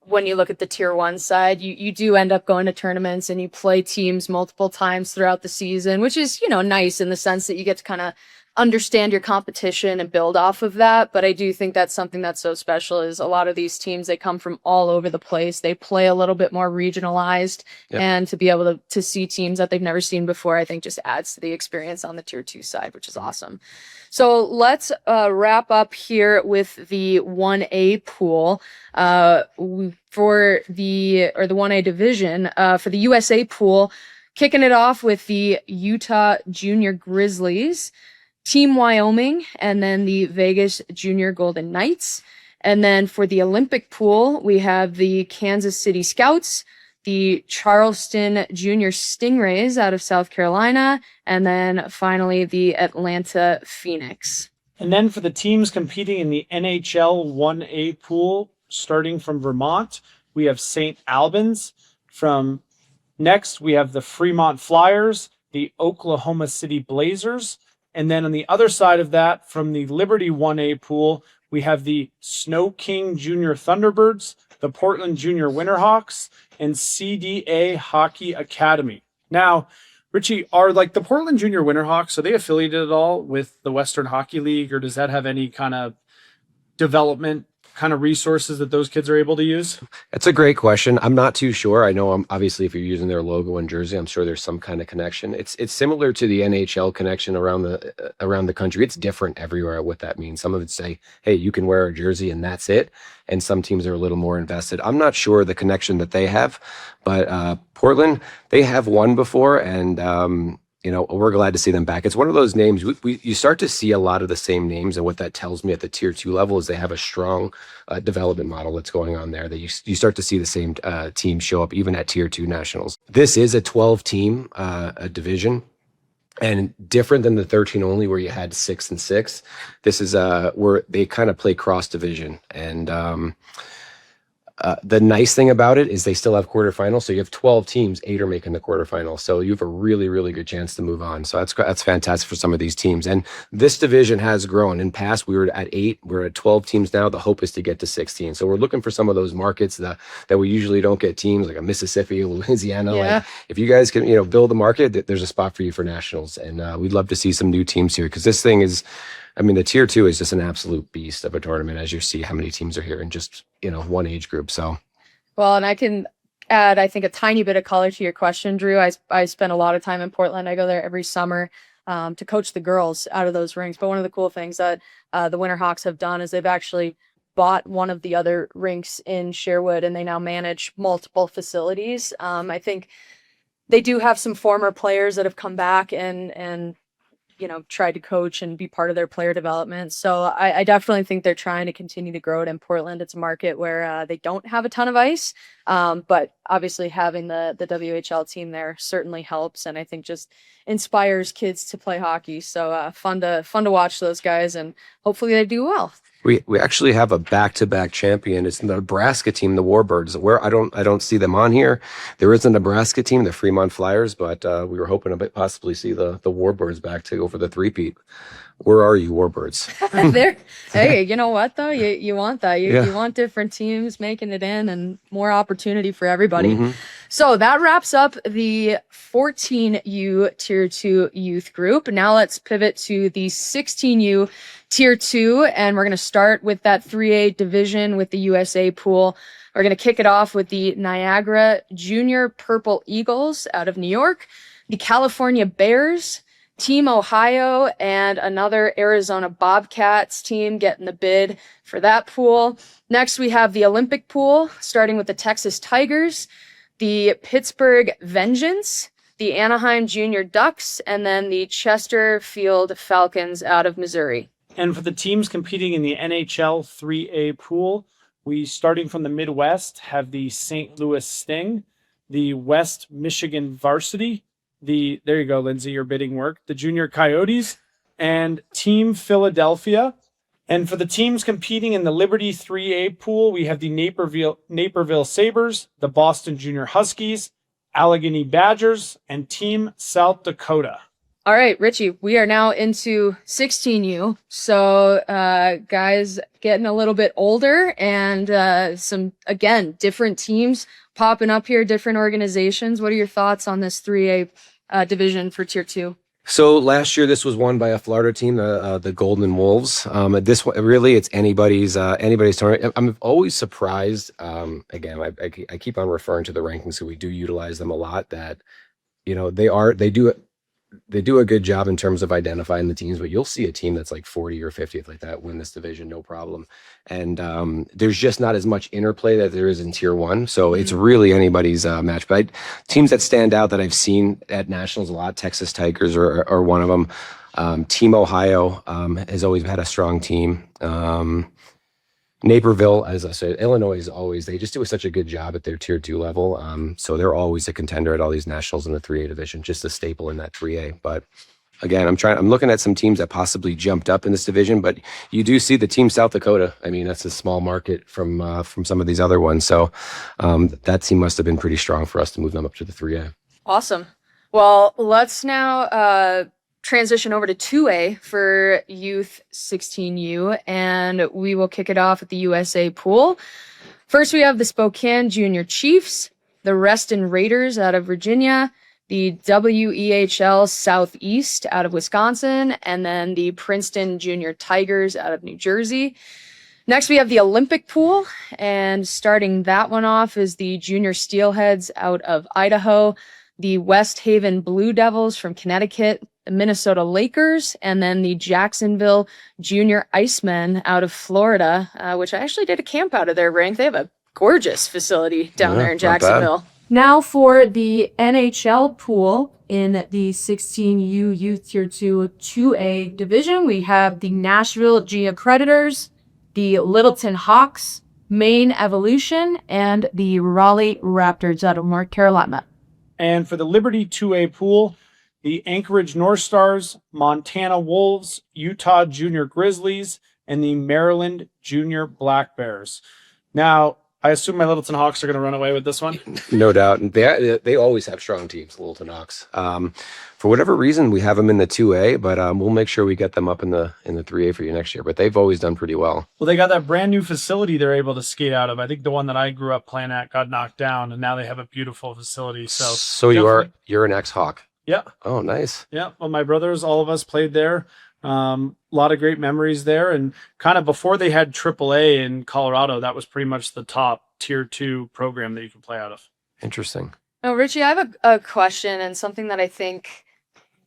when you look at the tier 1 side, you do end up going to tournaments and you play teams multiple times throughout the season, which is, nice in the sense that you get to kind of understand your competition and build off of that. But I do think that's something that's so special, is a lot of these teams, they come from all over the place. They play a little bit more regionalized, and to be able to see teams that they've never seen before, I think just adds to the experience on the tier 2 side, which is awesome. So let's wrap up here with the 1A pool for the 1A division for the USA pool, kicking it off with the Utah Junior Grizzlies, Team Wyoming, and then the Vegas Junior Golden Knights. And then for the Olympic pool, we have the Kansas City Scouts, the Charleston Junior Stingrays out of South Carolina, and then finally the Atlanta Phoenix. And then for the teams competing in the NHL 1A pool, starting from Vermont, we have St. Albans. Next, we have the Fremont Flyers, the Oklahoma City Blazers, and then on the other side of that, from the Liberty 1A pool, we have the Snow King Junior Thunderbirds, the Portland Junior Winterhawks, and CDA Hockey Academy. Now, Richie, are the Portland Junior Winterhawks, are they affiliated at all with the Western Hockey League, or does that have any kind of development kind of resources that those kids are able to use? That's a great question. I'm not too sure. I know obviously if you're using their logo and jersey, I'm sure there's some kind of connection. It's similar to the NHL connection around the country. It's different everywhere what that means. Some of it say, hey, you can wear a jersey and that's it. And some teams are a little more invested. I'm not sure the connection that they have, but Portland, they have won before, and we're glad to see them back. It's one of those names you start to see a lot of the same names, and what that tells me at the tier 2 level is they have a strong development model that's going on there. That you start to see the same teams show up even at tier 2 nationals. This is a 12-team division, and different than the 13 only where you had 6 and 6. This is where they kind of play cross division, and the nice thing about it is they still have quarterfinals. So you have 12 teams, 8 are making the quarterfinals. So you have a really, really good chance to move on. So that's fantastic for some of these teams. And this division has grown. In past, we were at 8. We're at 12 teams now. The hope is to get to 16. So we're looking for some of those markets that we usually don't get teams, like a Mississippi, Louisiana. Yeah. If you guys can, build the market, there's a spot for you for nationals. And we'd love to see some new teams here, because this thing is, the tier 2 is just an absolute beast of a tournament, as you see how many teams are here in just, one age group. So, well, and I can add, I think, a tiny bit of color to your question, Drew. I spend a lot of time in Portland. I go there every summer to coach the girls out of those rinks. But one of the cool things that the Winterhawks have done is they've actually bought one of the other rinks in Sherwood, and they now manage multiple facilities. I think they do have some former players that have come back and tried to coach and be part of their player development. So I definitely think they're trying to continue to grow it in Portland. It's a market where they don't have a ton of ice, but obviously having the WHL team there certainly helps, and I think just inspires kids to play hockey. So fun to watch those guys, and hopefully they do well. We actually have a back-to-back champion. It's the Nebraska team, the Warbirds. Where I don't see them on here. There is a Nebraska team, the Fremont Flyers, but we were hoping to possibly see the Warbirds back to go for the three-peat. Where are you, Warbirds? Hey, you know what though? You want that. You want different teams making it in and more opportunity for everybody. Mm-hmm. So that wraps up the 14U Tier 2 youth group. Now let's pivot to the 16U Tier 2, and we're going to start with that 3A division with the USA pool. We're going to kick it off with the Niagara Junior Purple Eagles out of New York, the California Bears, Team Ohio, and another Arizona Bobcats team getting the bid for that pool. Next, we have the Olympic pool, starting with the Texas Tigers, the Pittsburgh Vengeance, the Anaheim Junior Ducks, and then the Chesterfield Falcons out of Missouri. And for the teams competing in the NHL 3A pool, we, starting from the Midwest, have the St. Louis Sting, the West Michigan Varsity, there you go, Lindsay, your bidding work, the Junior Coyotes, and Team Philadelphia. And for the teams competing in the Liberty 3A pool, we have the Naperville Sabres, the Boston Junior Huskies, Allegheny Badgers, and Team South Dakota. All right, Richie, we are now into 16U. So guys getting a little bit older, and some, again, different teams popping up here, different organizations. What are your thoughts on this 3A division for Tier 2? So last year, this was won by a Florida team, the Golden Wolves. This one, really, it's anybody's tournament. I'm always surprised. Again, I keep on referring to the rankings, so we do utilize them a lot. That they do a good job in terms of identifying the teams, but you'll see a team that's like 40 or 50th like that win this division, no problem. And there's just not as much interplay that there is in Tier 1. So it's really anybody's match. But teams that stand out that I've seen at Nationals a lot, Texas Tigers are one of them. Team Ohio has always had a strong team. Naperville, as I said, Illinois is always, they just do such a good job at their Tier 2 level. So they're always a contender at all these nationals in the 3A division, just a staple in that 3A. But again, I'm looking at some teams that possibly jumped up in this division, but you do see the team South Dakota. I mean, that's a small market from some of these other ones. So that team must have been pretty strong for us to move them up to the 3A. Awesome. Well, let's now transition over to 2A for Youth 16U, and we will kick it off at the USA pool. First, we have the Spokane Junior Chiefs, the Reston Raiders out of Virginia, the WEHL Southeast out of Wisconsin, and then the Princeton Junior Tigers out of New Jersey. Next, we have the Olympic pool, and starting that one off is the Junior Steelheads out of Idaho, the West Haven Blue Devils from Connecticut, the Minnesota Lakers, and then the Jacksonville Junior Icemen out of Florida, which I actually did a camp out of their rink. They have a gorgeous facility down there in Jacksonville. Now for the NHL pool in the 16U Youth Tier 2 2A division, we have the Nashville Geopredators, the Littleton Hawks, Maine Evolution, and the Raleigh Raptors out of North Carolina. And for the Liberty 2A pool, the Anchorage North Stars, Montana Wolves, Utah Junior Grizzlies, and the Maryland Junior Black Bears. Now, I assume my Littleton Hawks are going to run away with this one. No doubt. And they always have strong teams, Littleton Hawks. For whatever reason, we have them in the 2A, but we'll make sure we get them up in the 3A for you next year. But they've always done pretty well. Well, they got that brand new facility they're able to skate out of. I think the one that I grew up playing at got knocked down, and now they have a beautiful facility. So you're an ex-Hawk. Yeah. Oh, nice. Yeah. Well, my brothers, all of us played there. A lot of great memories there. And kind of before they had AAA in Colorado, that was pretty much the top Tier 2 program that you could play out of. Interesting. Now, Richie, I have a question and something that I think,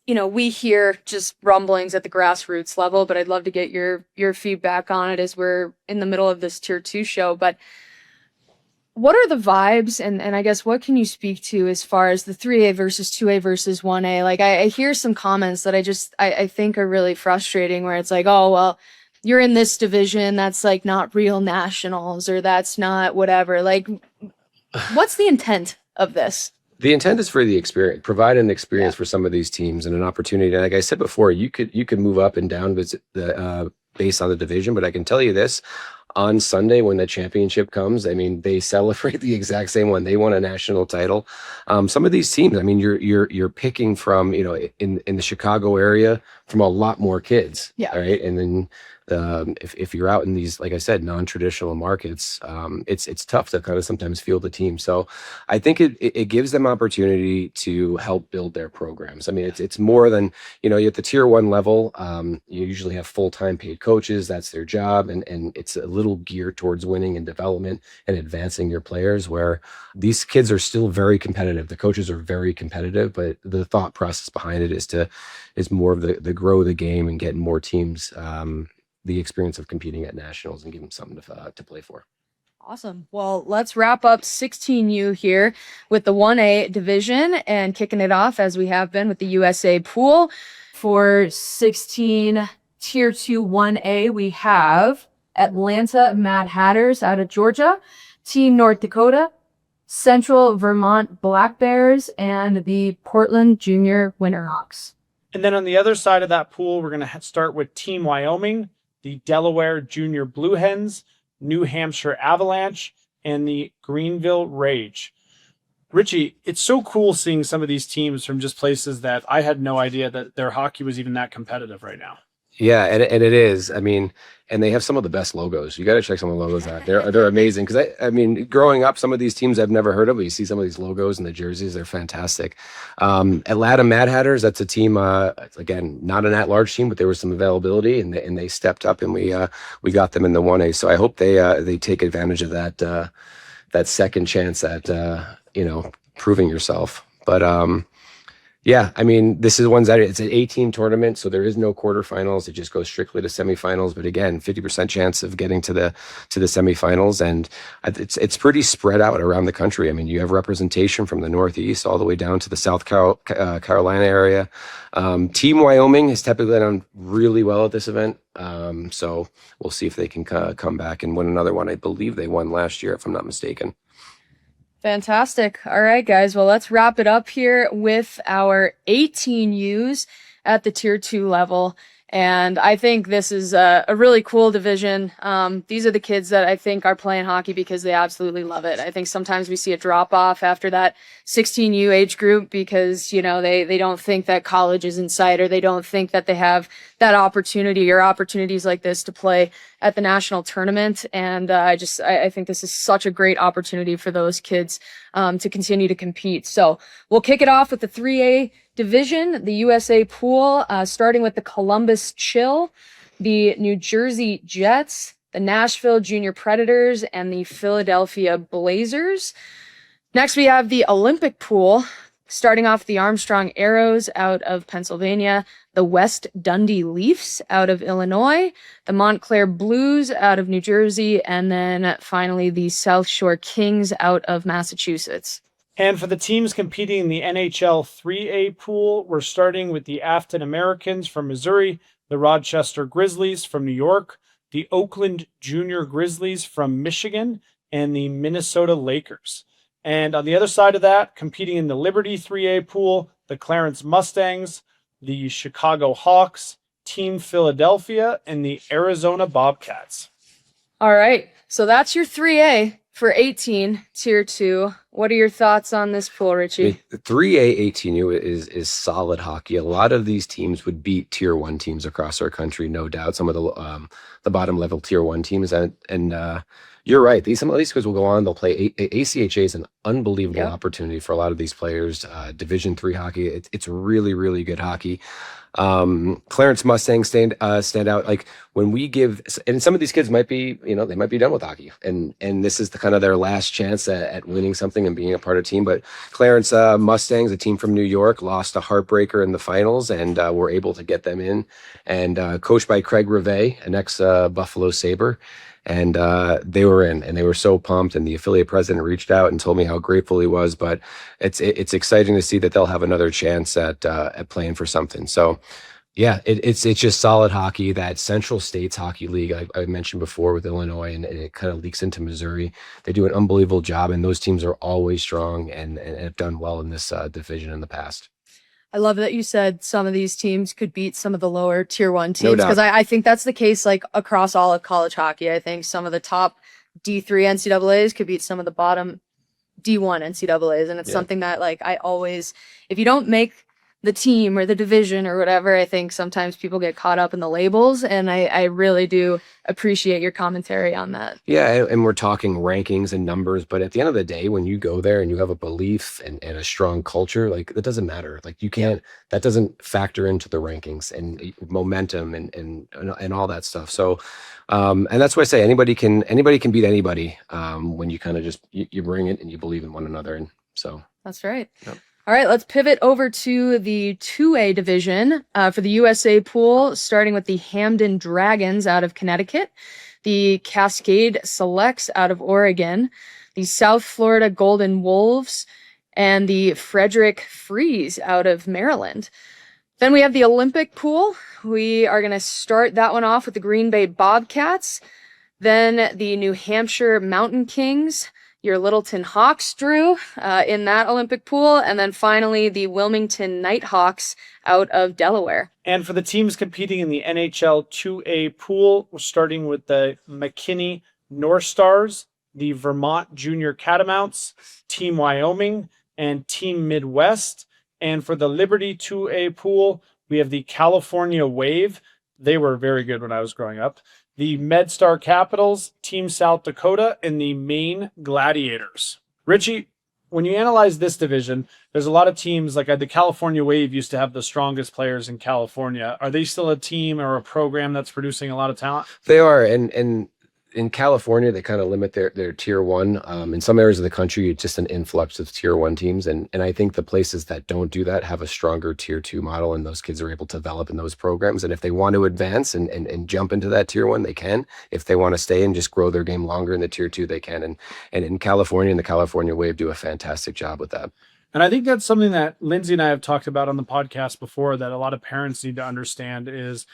we hear just rumblings at the grassroots level, but I'd love to get your feedback on it as we're in the middle of this Tier 2 show. But what are the vibes and I guess what can you speak to as far as the 3A versus 2A versus 1A? Like I hear some comments that I think are really frustrating where it's like, oh, well, you're in this division, that's like not real nationals or that's not whatever. Like, what's the intent of this? The intent is for the experience, provide an experience for some of these teams and an opportunity. Like I said before, you could move up and down based on the division, but I can tell you this. On Sunday, when the championship comes, I mean, they celebrate the exact same one. They won a national title. Some of these teams, I mean, you're picking from, in the Chicago area from a lot more kids. Yeah. Right. And then if you're out in these, like I said, non-traditional markets, it's tough to kind of sometimes field the team. So I think it gives them opportunity to help build their programs. I mean, it's more than, at the Tier 1 level, you usually have full-time paid coaches. That's their job. And it's a little geared towards winning and development and advancing your players, where these kids are still very competitive. The coaches are very competitive, but the thought process behind it is more of the grow the game and getting more teams, the experience of competing at nationals and give them something to play for. Awesome. Well, let's wrap up 16U here with the 1A division and kicking it off as we have been with the USA pool. For 16 Tier 2 1A, we have Atlanta Mad Hatters out of Georgia, Team North Dakota, Central Vermont Black Bears, and the Portland Junior Winterhawks. And then on the other side of that pool, we're going to start with Team Wyoming, the Delaware Junior Blue Hens, New Hampshire Avalanche, and the Greenville Rage. Richie, it's so cool seeing some of these teams from just places that I had no idea that their hockey was even that competitive right now. Yeah, and it is. I mean, and they have some of the best logos. You got to check some of the logos out. They're amazing because I mean, growing up, some of these teams I've never heard of. But you see some of these logos and the jerseys; they're fantastic. Atlanta Mad Hatters, that's a team. Again, not an at-large team, but there was some availability, and they stepped up, and we got them in the 1A. So I hope they take advantage of that second chance at proving yourself. But yeah, I mean, this is it's an 8-team tournament, so there is no quarterfinals. It just goes strictly to semifinals. But again, 50% chance of getting to the semifinals, and it's pretty spread out around the country. I mean, you have representation from the Northeast all the way down to the South Carolina area. Team Wyoming has typically done really well at this event, so we'll see if they can come back and win another one. I believe they won last year, if I'm not mistaken. Fantastic. All right, guys. Well, let's wrap it up here with our 18 U's at the Tier 2 level. And I think this is a really cool division. These are the kids that I think are playing hockey because they absolutely love it. I think sometimes we see a drop off after that 16U age group because, they don't think that college is in sight, or they don't think that they have that opportunity or opportunities like this to play at the national tournament. And I think this is such a great opportunity for those kids to continue to compete. So we'll kick it off with the 3A division, the USA pool, starting with the Columbus Chill, the New Jersey Jets, the Nashville Junior Predators, and the Philadelphia Blazers. Next, we have the Olympic pool, starting off the Armstrong Arrows out of Pennsylvania, the West Dundee Leafs out of Illinois, the Montclair Blues out of New Jersey, and then finally the South Shore Kings out of Massachusetts. And for the teams competing in the NHL 3A pool, we're starting with the Afton Americans from Missouri, the Rochester Grizzlies from New York, the Oakland Junior Grizzlies from Michigan, and the Minnesota Lakers. And on the other side of that, competing in the Liberty 3A pool, the Clarence Mustangs, the Chicago Hawks, Team Philadelphia, and the Arizona Bobcats. All right, so that's your 3A for 18 Tier 2. What are your thoughts on this pool, Richie? The 3A 18U is solid hockey. A lot of these teams would beat Tier 1 teams across our country, no doubt. Some of the bottom level Tier 1 teams, and you're right. Some of these guys will go on. They'll play. ACHA is an unbelievable opportunity for a lot of these players. Division 3 hockey. It's really, really good hockey. Clarence Mustangs stand out. Like when we give, and some of these kids might be, they might be done with hockey, and this is the kind of their last chance at winning something developing and being a part of the team. But Clarence Mustangs, a team from New York, lost a heartbreaker in the finals, and were able to get them in. And coached by Craig Rivet, an ex-Buffalo Sabre. And they were in, and they were so pumped. And the affiliate president reached out and told me how grateful he was. But it's exciting to see that they'll have another chance at playing for something. So, yeah, it's just solid hockey. That Central States Hockey League I mentioned before with Illinois, and it kind of leaks into Missouri. They do an unbelievable job, and those teams are always strong and have done well in this division in the past. I love that you said some of these teams could beat some of the lower tier 1 teams, No doubt. because I think that's the case like across all of college hockey. I think some of the top D3 NCAAs could beat some of the bottom D1 NCAAs, and it's something that like I always, if you don't make the team or the division or whatever, I think sometimes people get caught up in the labels, and I really do appreciate your commentary on that. Yeah, and we're talking rankings and numbers, but at the end of the day, when you go there and you have a belief and a strong culture, like it doesn't matter. Like you can't, that doesn't factor into the rankings and momentum and all that stuff. So, and that's why I say anybody can beat anybody when you kind of just you bring it and you believe in one another, and so That's right. Yep. All right, let's pivot over to the 2A division for the USA pool, starting with the Hamden Dragons out of Connecticut, the Cascade Selects out of Oregon, the South Florida Golden Wolves, and the Frederick Freeze out of Maryland. Then we have the Olympic pool. We are going to start that one off with the Green Bay Bobcats, then the New Hampshire Mountain Kings, your Littleton Hawks, Drew, in that Olympic pool, and then finally the Wilmington Nighthawks out of Delaware. And for the teams competing in the NHL 2A pool, we're starting with the McKinney North Stars, the Vermont Junior Catamounts, Team Wyoming, and Team Midwest. And for the Liberty 2A pool, we have the California Wave. They were very good when I was growing up. The MedStar Capitals, Team South Dakota, and the Maine Gladiators. Richie, when you analyze this division, there's a lot of teams, like the California Wave used to have the strongest players in California. Are they still a team or a program that's producing a lot of talent? they are. And in California, they kind of limit their tier 1. In some areas of the country, it's just an influx of tier 1 teams. And I think the places that don't do that have a stronger tier 2 model, and those kids are able to develop in those programs. And if they want to advance and jump into that tier 1, they can. If they want to stay and just grow their game longer in the tier 2, they can. And in California, and the California Wave do a fantastic job with that. And I think that's something that Lindsay and I have talked about on the podcast before, that a lot of parents need to understand is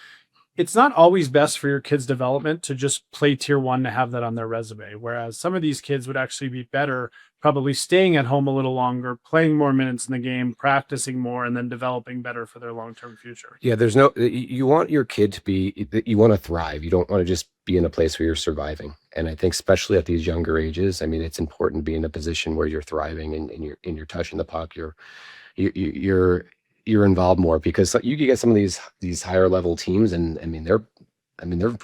it's not always best for your kids' development to just play tier 1 to have that on their resume. Whereas some of these kids would actually be better probably staying at home a little longer, playing more minutes in the game, practicing more, and then developing better for their long-term future. Yeah, you want your kid to be, you want to thrive. You don't want to just be in a place where you're surviving. And I think especially at these younger ages, I mean, it's important to be in a position where you're thriving and you're touching the puck. You're involved more, because you can get some of these higher level teams, and I mean they're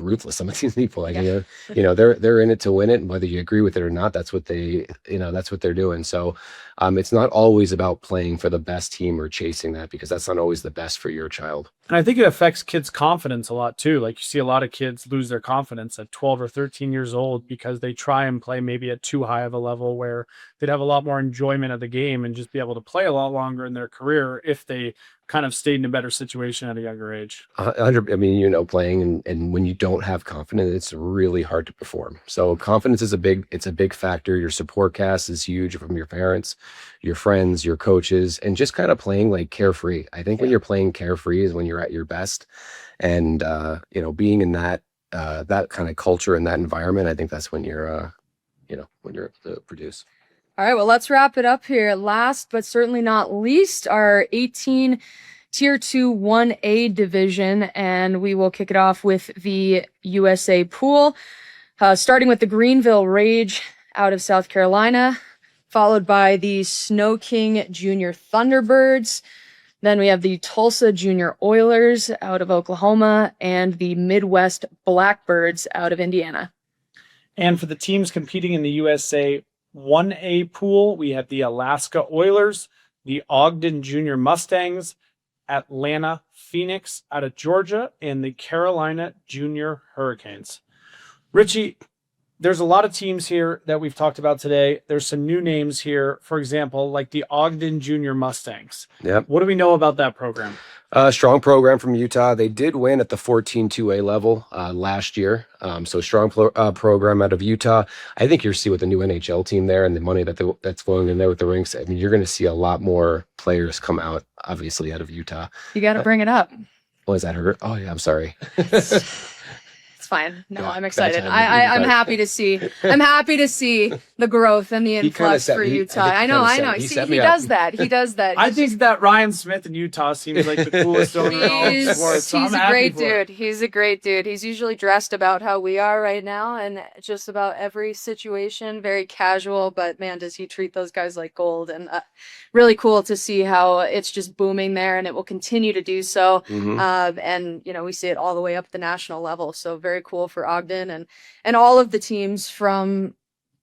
ruthless. Some of these people, like they're in it to win it, and whether you agree with it or not, that's what they're doing. So it's not always about playing for the best team or chasing that, because that's not always the best for your child. And I think it affects kids' confidence a lot too. Like you see a lot of kids lose their confidence at 12 or 13 years old because they try and play maybe at too high of a level where they'd have a lot more enjoyment of the game and just be able to play a lot longer in their career if they kind of stayed in a better situation at a younger age. I mean, playing and when you don't have confidence, it's really hard to perform. So confidence is a big factor. Your support cast is huge from your parents, your friends, your coaches, and just kind of playing like carefree. I think when you're playing carefree is when you're at your best, and being in that kind of culture and that environment, I think that's when you're able to produce. All right, well, let's wrap it up here. Last but certainly not least, our 18 Tier 2 1A division, and we will kick it off with the USA pool, starting with the Greenville Rage out of South Carolina, followed by the Snow King Junior Thunderbirds. Then we have the Tulsa Junior Oilers out of Oklahoma, and the Midwest Blackbirds out of Indiana. And for the teams competing in the USA 1A pool, we have the Alaska Oilers, the Ogden Junior Mustangs, Atlanta Phoenix out of Georgia, and the Carolina Junior Hurricanes. Richie, there's a lot of teams here that we've talked about today. There's some new names here, for example, like the Ogden Junior Mustangs. Yep. What do we know about that program? Strong program from Utah. They did win at the 14-2A level last year. So strong program out of Utah. I think you'll see with the new NHL team there and the money that's flowing in there with the rinks. I mean, you're going to see a lot more players come out, obviously, out of Utah. You got to bring it up. Was that her? Oh, yeah, I'm sorry. It's fine. No, Yeah, I'm excited. that's I'm happy to see. I'm happy to see the growth and the influx for Utah. I know. See, he does that. He does that. I think that Ryan Smith in Utah seems like the coolest owner in all of sports. So He's I'm a happy great for it. dude. He's a great dude. He's usually dressed about how we are right now and just about every situation. Very casual, but man, does he treat those guys like gold. And really cool to see how it's just booming there and it will continue to do so. And, we see it all the way up at the national level. So very cool for Ogden and all of the teams from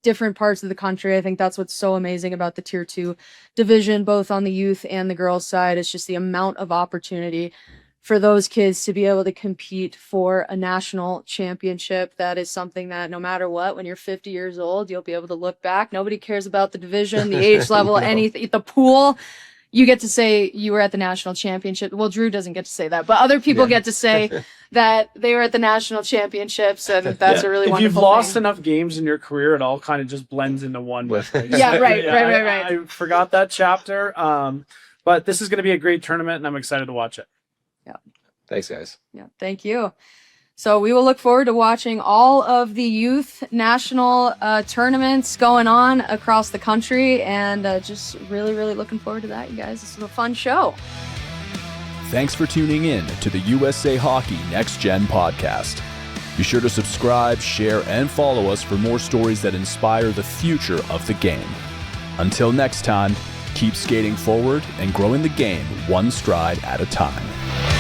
different parts of the country. I think that's what's so amazing about the Tier 2 division, both on the youth and the girls side. It's just the amount of opportunity for those kids to be able to compete for a national championship. That is something that no matter what, when you're 50 years old, you'll be able to look back. Nobody cares about the division, the age level, anything, the pool. You get to say you were at the national championship. Well, Drew doesn't get to say that, but other people get to say that they were at the national championships, and that's a really wonderful thing. If you've lost enough games in your career, it all kind of just blends into one. Yeah, right. I forgot that chapter, but this is going to be a great tournament, and I'm excited to watch it. Yeah. Thanks, guys. Yeah, thank you. So we will look forward to watching all of the youth national tournaments going on across the country, and just really, really looking forward to that, you guys. This is a fun show. Thanks for tuning in to the USA Hockey Next Gen podcast. Be sure to subscribe, share, and follow us for more stories that inspire the future of the game. Until next time, keep skating forward and growing the game one stride at a time.